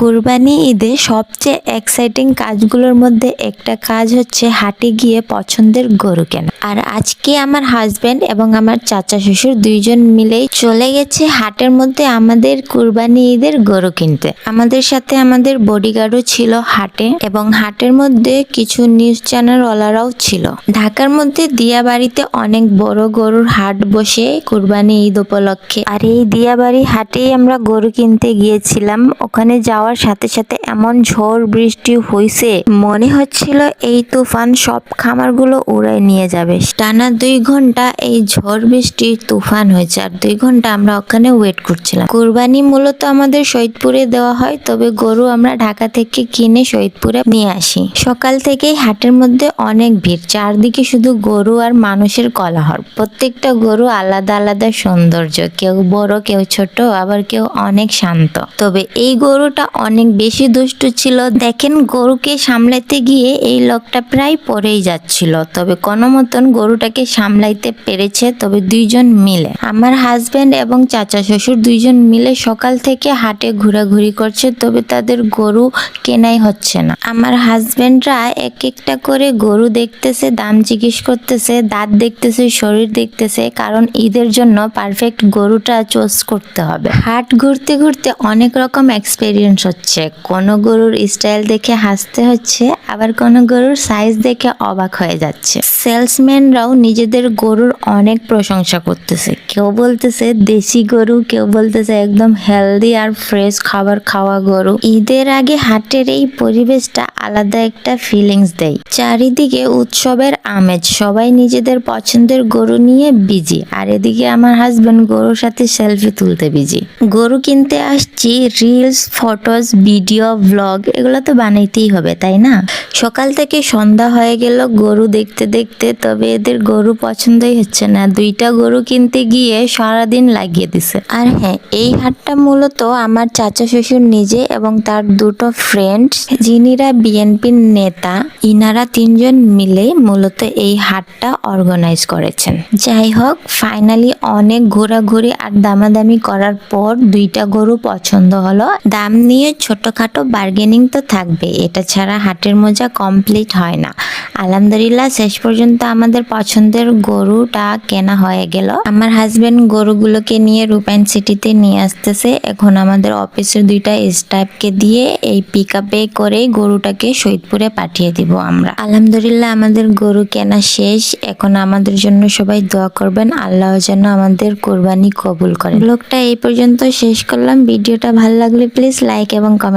কুরবানি ঈদে সবচেয়ে এক্সাইটিং কাজগুলোর মধ্যে একটা কাজ হচ্ছে হাটে গিয়ে পছন্দের গরু কেনা। আর আজকে আমার হাজবেন্ড এবং আমার চাচা শ্বশুর দুইজন মিলেই চলে গেছে হাটের মধ্যে আমাদের কুরবানি ঈদের গরু কিনতে। আমাদের সাথে আমাদের বডিগার্ডও ছিল হাটে, এবং হাটের মধ্যে কিছু নিউজ চ্যানেলওয়ালারাও ছিল। ঢাকার মধ্যে দিয়াবাড়িতে অনেক বড় গরুর হাট বসে কুরবানি ঈদ উপলক্ষে। আর এই দিয়াবাড়ি হাটেই আমরা গরু কিনতে গিয়েছিলাম। ওখানে যাওয়ার সাথে সাথে এমন ঝড় বৃষ্টি হয়েছে, মনে হচ্ছিল এই তুফান সব খামারগুলো উড়াই নিয়ে যাবে। টানা 2 ঘন্টা এই ঝড় বৃষ্টি তুফান হয়েছে, আর 2 ঘন্টা আমরা ওখানে ওয়েট করছিলাম। কুরবানি মূলত আমাদের শহীদপুরে দেওয়া হয়, তবে গরু আমরা ঢাকা থেকে কিনে শহীদপুরে নিয়ে আসি। সকাল থেকেই হাটের মধ্যে অনেক ভিড়, চারদিকে শুধু গরু আর মানুষের কোলাহল। প্রত্যেকটা গরু আলাদা আলাদা সৌন্দর্য, কেউ বড় কেউ ছোট, আবার কেউ অনেক শান্ত। তবে এই গরুটা অনেক বেশি দুষ্টু ছিল। দেখেন, গরুকে সামলাইতে গিয়ে এই লোকটা প্রায় পড়েই যাচ্ছিল, তবে কোনো মতন গরুটাকে সামলাইতে পেরেছে। তবে দুইজন মিলে, আমার হাজবেন্ড এবং চাচা শ্বশুর দুইজন মিলে সকাল থেকে হাটে ঘোরাঘুরি করছে, তবে তাদের গরু কেনাই হচ্ছে না। আমার হাজবেন্ডরা এক একটা করে গরু দেখতেছে, দাম জিজ্ঞেস করতেছে, দাঁত দেখতেছে, শরীর দেখতেছে, কারণ ঈদের জন্য পারফেক্ট গরুটা চুজ করতে হবে। হাট ঘুরতে ঘুরতে অনেক রকম এক্সপেরিয়েন্স হচ্ছে। কোনো গরুর স্টাইল দেখে হাসতে হচ্ছে, আবার কোনো গরুর সাইজ দেখে অবাক হয়ে যাচ্ছে। সেলসম্যানরাও নিজেদের গরুর অনেক প্রশংসা করতেছে। কেউ বলতেছে দেশি গরু, কেউ বলতেছে একদম হেলদি আর ফ্রেশ খাবার খাওয়া গরু। ঈদের আগে হাটের এই পরিবেশটা আলাদা একটা ফিলিংস দেয়। চারিদিকে উৎসবের আমেজ, সবাই নিজেদের পছন্দের গরু নিয়ে বিজি। আর এদিকে আমার হাজবেন্ড গরুর সাথে সেলফি তুলতে বিজি। গরু কিনতে আসছি, রিলস, ফটোস, ভিডিও, ব্লগ এগুলো তো বানাইতেই হবে, তাই না? সকাল থেকে সন্ধ্যা হয়ে গেল গরু দেখতে দেখতে, তবে এদের গরু পছন্দই হচ্ছে না। 2টা গরু কিনতে গিয়ে সারাদিন লাগিয়ে দিছে। আর হ্যাঁ, এই হাটটা মূলত আমার চাচা শ্বশুর নিজে এবং তার 2টো ফ্রেন্ড, যিনিরা বিএনপির নেতা, ইনারা 3জন মিলে মূলত এই হাটটা অর্গানাইজ করেছেন। যাই হোক, ফাইনালি অনেক ঘোরাঘুরি আর দামাদামি করার পর 2টা গরু পছন্দ হলো। দাম নিয়ে ছোটখাটো বার্গেনিং তো থাকবে, এটা ছাড়া হাটের মজা কমপ্লিট হয় না। আলহামদুলিল্লাহ, শেষ পর্যন্ত আমাদের পছন্দের গরুটা কেনা হয়ে গেল। আমার হাজবেন্ড গরুগুলোকে নিয়ে রূপাইন সিটিতে নিয়ে আসতেছে। এখন আমাদের অফিসের 2টা স্টাফকে দিয়ে এই পিকআপে করে গরুটাকে শহীদপুরে পাঠিয়ে দিব আমরা। আলহামদুলিল্লাহ, আমাদের গরু কেনা শেষ। এখন আমাদের জন্য সবাই দোয়া করবেন, আল্লাহ যেন আমাদের কোরবানি কবুল করেন। ব্লগটা এই পর্যন্ত শেষ করলাম। ভিডিওটা ভালো লাগলে প্লিজ লাইক এবং কমেন্ট